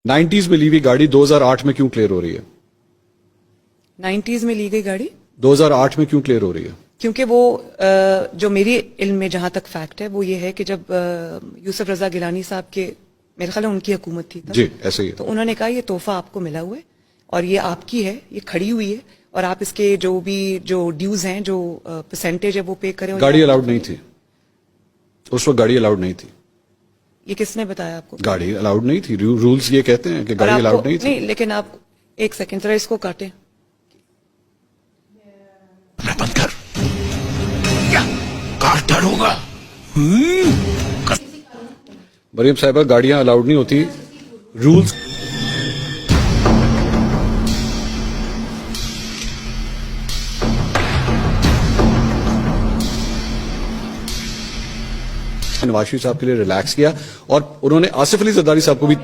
90s میں لی ہوئی گاڑی 2008 میں کیوں کلیئر ہو رہی ہے؟ 90s میں لی گئی گاڑی 2008 میں کیوں کلیئر ہو رہی ہے؟ کیونکہ وہ جو میری علم میں جہاں تک فیکٹ ہے وہ یہ ہے کہ جب یوسف رضا گیلانی صاحب کے میرے خیال ہے ان کی حکومت تھی تب، جی ایسے ہی ہے. تو انہوں نے کہا یہ تحفہ آپ کو ملا ہوا ہے اور یہ آپ کی ہے، یہ کھڑی ہوئی ہے اور آپ اس کے جو بھی جو ڈیوز ہیں جو پرسنٹیج ہے وہ پے کریں. گاڑی الاؤڈ نہیں تھی اس وقت، گاڑی الاؤڈ نہیں تھی. یہ کس نے بتایا آپ کو؟ گاڑی الاؤڈ نہیں تھی، رولز یہ کہتے ہیں کہ اور گاڑی آپ الاؤڈ کو نہیں تھی. نہیں، لیکن آپ ایک سیکنڈ ذرا اس کو کاٹیں. بند کر کیا کارٹر ہوگا. مریم صاحبہ گاڑیاں الاؤڈ نہیں ہوتی، رولز نواز شریف صاحب کے لیے ریلیکس کیا اور انہوں نے آصف علی زرداری صاحب کو بھی